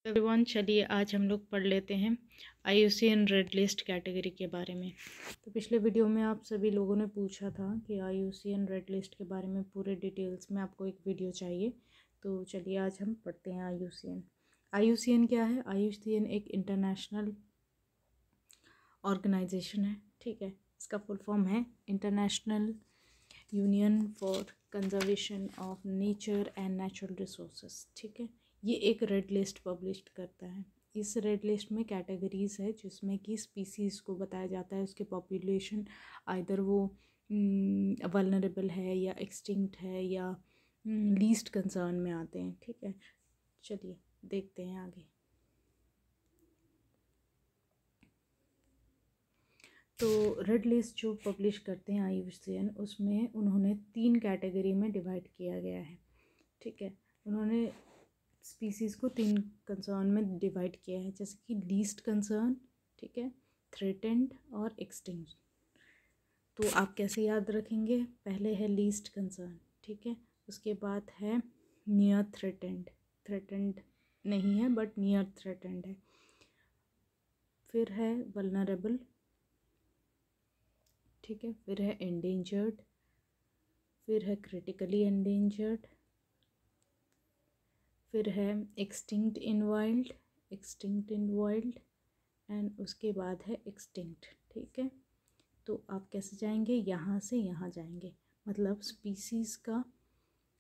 Everyone, चलिए आज हम लोग पढ़ लेते हैं IUCN रेड लिस्ट कैटेगरी के बारे में। तो पिछले वीडियो में आप सभी लोगों ने पूछा था कि IUCN रेड लिस्ट के बारे में पूरे डिटेल्स में आपको एक वीडियो चाहिए। तो चलिए आज हम पढ़ते हैं IUCN क्या है। IUCN एक इंटरनेशनल ऑर्गेनाइजेशन है, ठीक है। इसका फुल फॉर्म है international union for conservation of nature and natural resources, ठीक है। ये एक रेड लिस्ट पब्लिश करता है। इस रेड लिस्ट में कैटेगरीज है जिसमें कि स्पीसीज़ को बताया जाता है, उसके पॉपुलेशन आइदर वो वल्नरेबल है या एक्सटिंक्ट है या लीस्ट कंसर्न में आते हैं, ठीक है। चलिए देखते हैं आगे। तो रेड लिस्ट जो पब्लिश करते हैं IUCN, उसमें उन्होंने 3 कैटेगरी में डिवाइड किया गया है, ठीक है। उन्होंने स्पीसीज़ को 3 कंसर्न में डिवाइड किया है, जैसे कि लीस्ट कंसर्न, ठीक है, थ्रेटेंड और एक्सटिंक्ट। तो आप कैसे याद रखेंगे? पहले है लीस्ट कंसर्न, ठीक है। उसके बाद है नियर थ्रेटेंड, थ्रेटेंड नहीं है बट नियर थ्रेटेंड है। फिर है वल्नरेबल, ठीक है। फिर है एंडेंजर्ड, फिर है क्रिटिकली एंडेंजर्ड, फिर है extinct in wild, extinct in wild and उसके बाद है एक्सटिंक्ट, ठीक है। तो आप कैसे जाएंगे? यहाँ से यहाँ जाएंगे, मतलब स्पीसीज़ का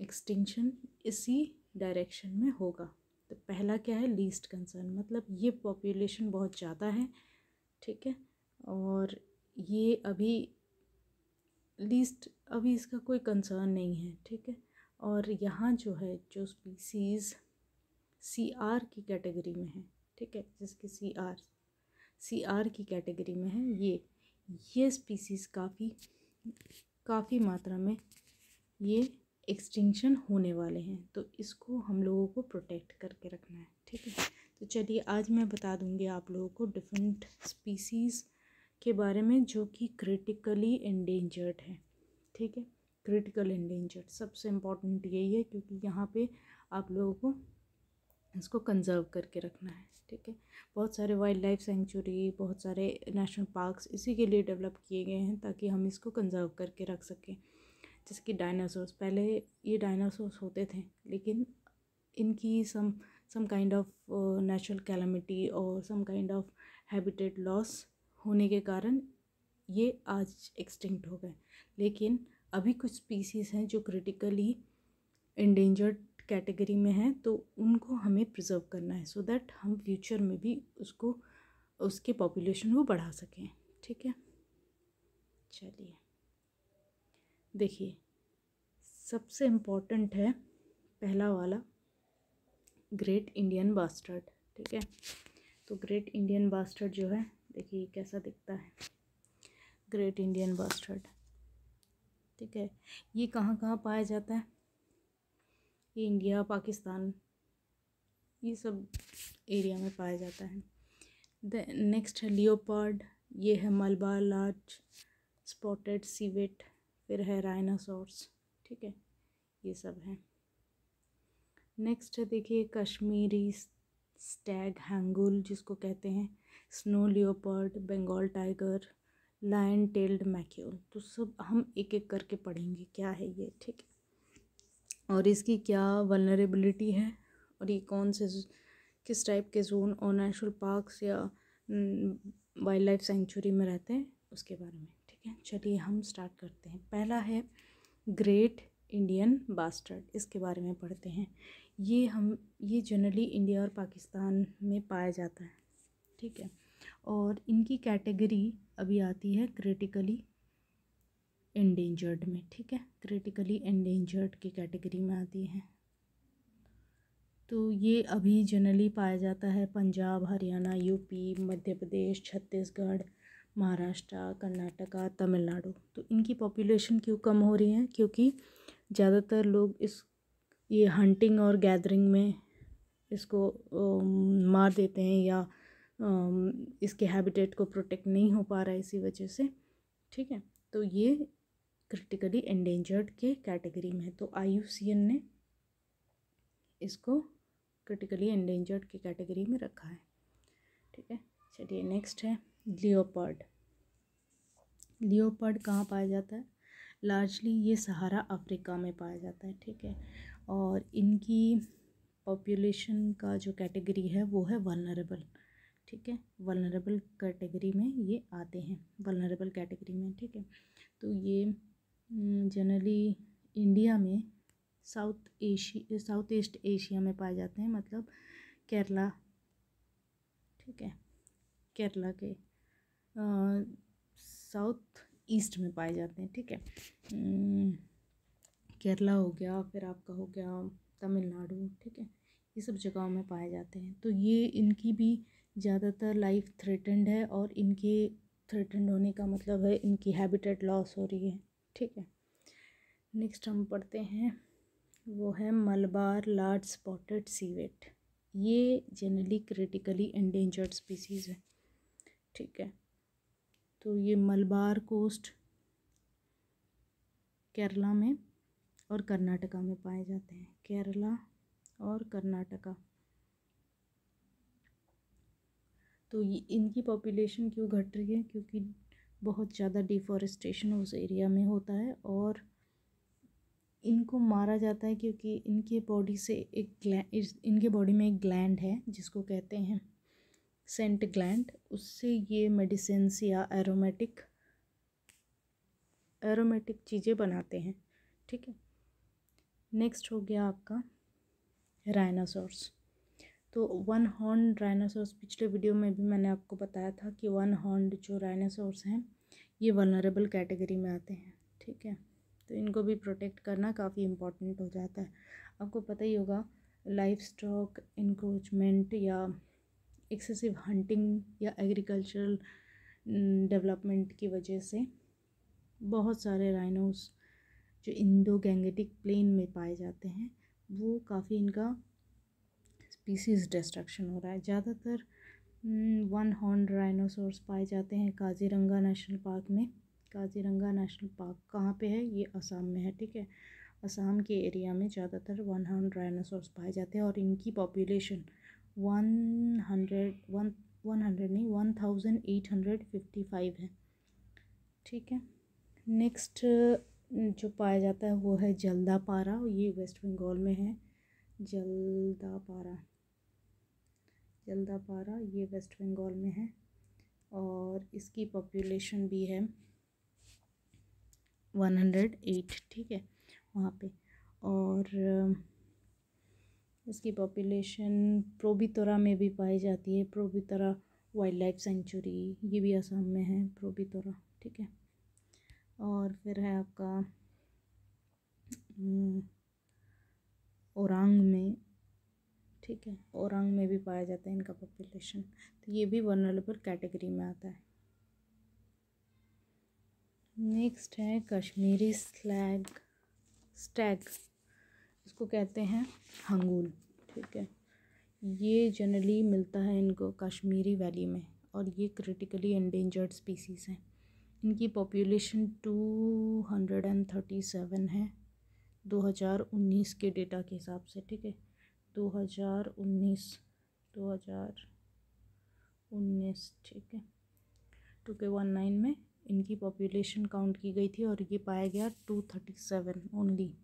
एक्सटिंक्शन इसी डायरेक्शन में होगा। तो पहला क्या है? लीस्ट कंसर्न, मतलब ये पॉपुलेशन बहुत ज़्यादा है, ठीक है। और ये अभी लीस्ट, अभी इसका कोई कंसर्न नहीं है, ठीक है। और यहाँ जो है, जो स्पीसीज़ CR की कैटेगरी में है, ठीक है, जिसकी CR की कैटेगरी में है, ये स्पीसीज़ काफ़ी मात्रा में ये एक्सटिंक्शन होने वाले हैं। तो इसको हम लोगों को प्रोटेक्ट करके रखना है, ठीक है। तो चलिए आज मैं बता दूंगी आप लोगों को डिफरेंट स्पीसीज़ के बारे में जो कि क्रिटिकली एंडेंजर्ड है, ठीक है। क्रिटिकल एंडेंजर्ड सबसे इम्पॉर्टेंट यही है, क्योंकि यहाँ पे आप लोगों को इसको कंजर्व करके रखना है, ठीक है। बहुत सारे वाइल्ड लाइफ सेंचुरी, बहुत सारे नेशनल पार्क्स इसी के लिए डेवलप किए गए हैं ताकि हम इसको कंजर्व करके रख सकें। जैसे कि डायनासोर्स, पहले ये डायनासोर्स होते थे, लेकिन इनकी some kind of natural calamity और some kind of habitat loss होने के कारण ये आज एक्सटिंक्ट हो गए। लेकिन अभी कुछ स्पीसीज़ हैं जो क्रिटिकली एंडेंजर्ड कैटेगरी में हैं, तो उनको हमें प्रिजर्व करना है सो दैट हम फ्यूचर में भी उसके पॉपुलेशन को बढ़ा सकें, ठीक है। चलिए देखिए, सबसे इम्पोर्टेंट है पहला वाला ग्रेट इंडियन बास्टर्ड, ठीक है। तो ग्रेट इंडियन बास्टर्ड जो है, देखिए कैसा दिखता है ग्रेट इंडियन बास्टर्ड, ठीक है। ये कहाँ कहाँ पाया जाता है? ये इंडिया, पाकिस्तान, ये सब एरिया में पाया जाता है। नेक्स्ट है लियोपार्ड, ये है मलबार लार्ज स्पॉटेड सीवेट, फिर है राइनासोर्स, ठीक है, ये सब है। नेक्स्ट है देखिए कश्मीरी स्टैग हैंगुल जिसको कहते हैं, snow leopard, Bengal tiger, lion tailed macaque. तो सब हम एक एक करके पढ़ेंगे क्या है ये, ठीक है, और इसकी क्या वल्नरेबिलिटी है, और ये कौन से किस टाइप के जोन और नेशनल पार्क्स या वाइल्ड लाइफ सेंचुरी में रहते हैं उसके बारे में, ठीक है। चलिए हम स्टार्ट करते हैं। पहला है ग्रेट इंडियन बास्टर्ड, इसके बारे में पढ़ते हैं। ये जनरली इंडिया और पाकिस्तान में पाया जाता है, ठीक है। और इनकी कैटेगरी अभी आती है क्रिटिकली एंडेंजर्ड में, ठीक है, क्रिटिकली एंडेंजर्ड की कैटेगरी में आती है। तो ये अभी जनरली पाया जाता है पंजाब, हरियाणा, यूपी, मध्य प्रदेश, छत्तीसगढ़, महाराष्ट्र, कर्नाटका, तमिलनाडु। तो इनकी पॉपुलेशन क्यों कम हो रही है? क्योंकि ज़्यादातर लोग ये हंटिंग और गैदरिंग में इसको मार देते हैं या इसके हैबिटेट को प्रोटेक्ट नहीं हो पा रहा है इसी वजह से, ठीक है। तो ये क्रिटिकली एंडेंजर्ड के कैटेगरी में है। तो IUCN ने इसको क्रिटिकली एंडेंजर्ड की कैटेगरी में रखा है, ठीक है। चलिए नेक्स्ट है लियोपर्ड। लियोपर्ड कहाँ पाया जाता है? लार्जली ये सहारा अफ्रीका में पाया जाता है, ठीक है। और इनकी पॉपुलेशन का जो कैटेगरी है वो है वल्नरेबल, ठीक है। वल्नरेबल कैटेगरी में ये आते हैं, वल्नरेबल कैटेगरी में, ठीक है। तो ये जनरली इंडिया में साउथ ईस्ट एशिया में पाए जाते हैं, मतलब केरला, ठीक है, केरला के साउथ ईस्ट में पाए जाते हैं, ठीक है। केरला हो गया, फिर आपका हो गया तमिलनाडु, ठीक है, ये सब जगहों में पाए जाते हैं। तो ये इनकी भी ज़्यादातर लाइफ थ्रेटेंड है, और इनके थ्रेटेंड होने का मतलब है इनकी हैबिटेट लॉस हो रही है, ठीक है। नेक्स्ट हम पढ़ते हैं, वो है मलबार लार्ज स्पॉटेड सीवेट। ये जनरली क्रिटिकली एंडेंजर्ड स्पीसीज़ है, ठीक है। तो ये मलबार कोस्ट केरला में और कर्नाटका में पाए जाते हैं, केरला और कर्नाटका। तो ये इनकी पॉपुलेशन क्यों घट रही है? क्योंकि बहुत ज़्यादा डिफॉरेस्टेशन उस एरिया में होता है, और इनको मारा जाता है क्योंकि इनके बॉडी से इनके बॉडी में एक ग्लैंड है जिसको कहते हैं सेंट ग्लैंड, उससे ये मेडिसिन्स या एरोमेटिक चीज़ें बनाते हैं, ठीक है। नेक्स्ट हो गया आपका राइनासोर्स। तो वन हॉर्न राइनासोर्स, पिछले वीडियो में भी मैंने आपको बताया था कि वन हॉर्न जो राइनासोर्स हैं ये वल्नरेबल कैटेगरी में आते हैं, ठीक है। तो इनको भी प्रोटेक्ट करना काफ़ी इम्पोर्टेंट हो जाता है। आपको पता ही होगा लाइफ स्टॉक इंक्रोचमेंट या एक्सेसिव हंटिंग या एग्रीकल्चरल डेवलपमेंट की वजह से बहुत सारे राइनोस जो इंडो गैंगेटिक प्लेन में पाए जाते हैं वो काफ़ी इनका स्पीसीज़ डिस्ट्रक्शन हो रहा है। ज़्यादातर वन हॉर्न राइनोसोर्स पाए जाते हैं काजीरंगा नेशनल पार्क में। काजीरंगा नेशनल पार्क कहाँ पे है? ये असम में है, ठीक है। असम के एरिया में ज़्यादातर वन हॉर्न राइनोसोर्स पाए जाते हैं, और इनकी पॉपुलेशन 1855 है, ठीक है। नेक्स्ट जो पाया जाता है वो है जल्दापारा, ये वेस्ट बंगाल में है। जल्दापारा ये वेस्ट बंगाल में है, और इसकी पॉपुलेशन भी है 108, ठीक है, वहाँ पे। और इसकी पॉपुलेशन प्रोबितोरा में भी पाई जाती है। प्रोबितोरा वाइल्ड लाइफ सेंचुरी, ये भी असम में है, प्रोबितोरा, ठीक है। और फिर है आपका ओरांग में, ठीक है, ओरांग में भी पाया जाता है इनका पॉपुलेशन। तो ये भी वल्नरेबल कैटेगरी में आता है। नेक्स्ट है कश्मीरी स्टैग, इसको कहते हैं हंगूल, ठीक है। ये जनरली मिलता है इनको कश्मीरी वैली में, और ये क्रिटिकली एंडेंजर्ड स्पीसीज़ हैं। इनकी पॉपुलेशन 237 है 2019 के डेटा के हिसाब से, ठीक है। 2019, ठीक है, 2K19 में इनकी पॉपुलेशन काउंट की गई थी, और ये पाया गया 237 ओनली।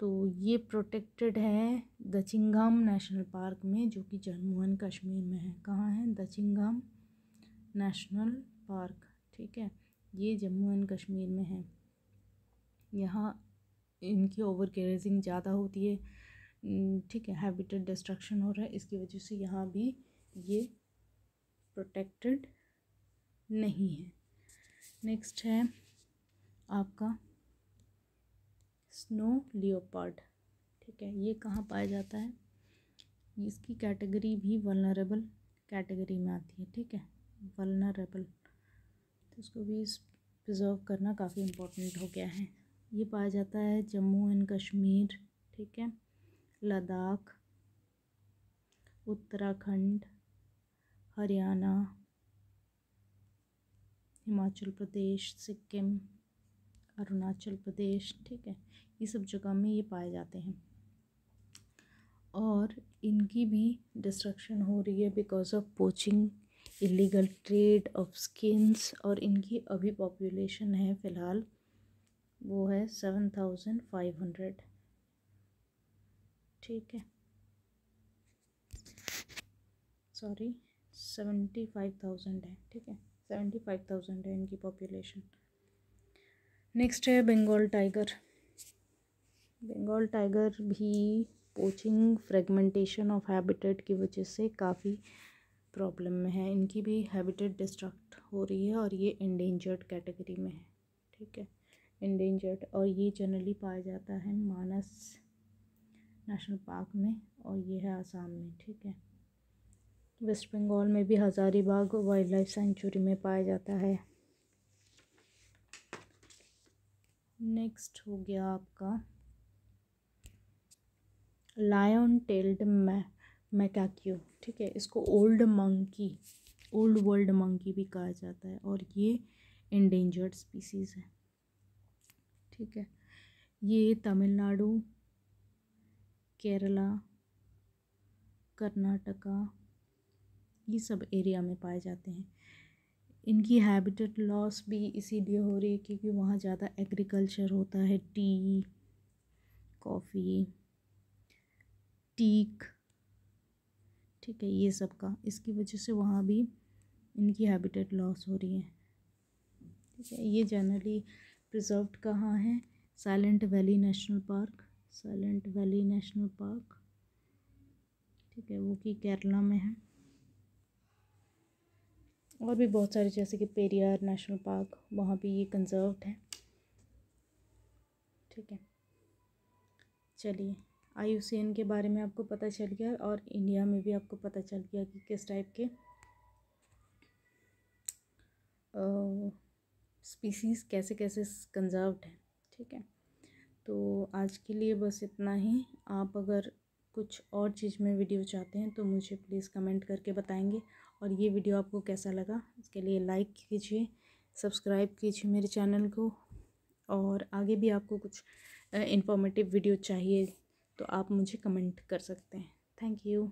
तो ये प्रोटेक्टेड है दचिंगाम नेशनल पार्क में, जो कि जम्मू एंड कश्मीर में है। कहाँ है? दचिंगाम नेशनल पार्क, ठीक है, ये जम्मू एंड कश्मीर में है। यहाँ इनकी ओवर ग्रेजिंग ज़्यादा होती है, ठीक है, हैबिटेट डिस्ट्रक्शन हो रहा है, इसकी वजह से यहाँ भी ये प्रोटेक्टेड नहीं है। नेक्स्ट है आपका स्नो लियोपार्ड, ठीक है। ये कहाँ पाया जाता है? इसकी कैटेगरी भी वल्नरेबल कैटेगरी में आती है, ठीक है, वल्नरेबल। तो इसको भी प्रिजर्व करना काफ़ी इम्पोर्टेंट हो गया है। ये पाया जाता है जम्मू एंड कश्मीर, ठीक है, लद्दाख, उत्तराखंड, हरियाणा, हिमाचल प्रदेश, सिक्किम, अरुणाचल प्रदेश, ठीक है, ये सब जगह में ये पाए जाते हैं। और इनकी भी डिस्ट्रक्शन हो रही है because of poaching, illegal trade off skins. और इनकी अभी पॉपुलेशन है फ़िलहाल वो है 7,500। ठीक है, सॉरी 75,000 है। ठीक है, 75,000 है इनकी पॉपुलेशन। नेक्स्ट है बंगाल टाइगर। बंगाल टाइगर भी पोचिंग, फ्रेगमेंटेशन ऑफ हैबिटेट की वजह से काफ़ी प्रॉब्लम में है। इनकी भी हैबिटेट डिस्ट्रक्ट हो रही है और ये इंडेंजर्ड कैटेगरी में है। ठीक है, इंडेंजर्ड। और ये जनरली पाया जाता है मानस नेशनल पार्क में और ये है आसाम में। ठीक है, वेस्ट बंगाल में भी हज़ारीबाग वाइल्ड लाइफ सेंचुरी में पाया जाता है। नेक्स्ट हो गया आपका लायन टेल्ड मैकाक्यू। ठीक है, इसको old monkey, old world monkey भी कहा जाता है और ये इंडेंजर्ड स्पीसीज़ है। ठीक है, ये तमिलनाडु, केरला, कर्नाटका, ये सब एरिया में पाए जाते हैं। इनकी हैबिटेट लॉस भी इसीलिए हो रही है क्योंकि वहाँ ज़्यादा एग्रीकल्चर होता है, टी, कॉफ़ी, टीक। ठीक है, ये सब का इसकी वजह से वहाँ भी इनकी हैबिटेट लॉस हो रही है। ठीक है, ये जनरली प्रिजर्व्ड कहाँ है? Silent valley national park, silent valley national park. ठीक है, वो कि केरला में है। और भी बहुत सारे जैसे कि पेरियार नेशनल पार्क, वहाँ भी ये कंजर्व्ड है। ठीक है, चलिए IUCN के बारे में आपको पता चल गया और इंडिया में भी आपको पता चल गया कि किस टाइप के स्पीसीज़ कैसे कैसे कंजर्व्ड है। ठीक है, तो आज के लिए बस इतना ही। आप अगर कुछ और चीज़ में वीडियो चाहते हैं तो मुझे प्लीज़ कमेंट करके बताएंगे। और ये वीडियो आपको कैसा लगा इसके लिए लाइक कीजिए, सब्सक्राइब कीजिए मेरे चैनल को। और आगे भी आपको कुछ इन्फॉर्मेटिव वीडियो चाहिए तो आप मुझे कमेंट कर सकते हैं। Thank you.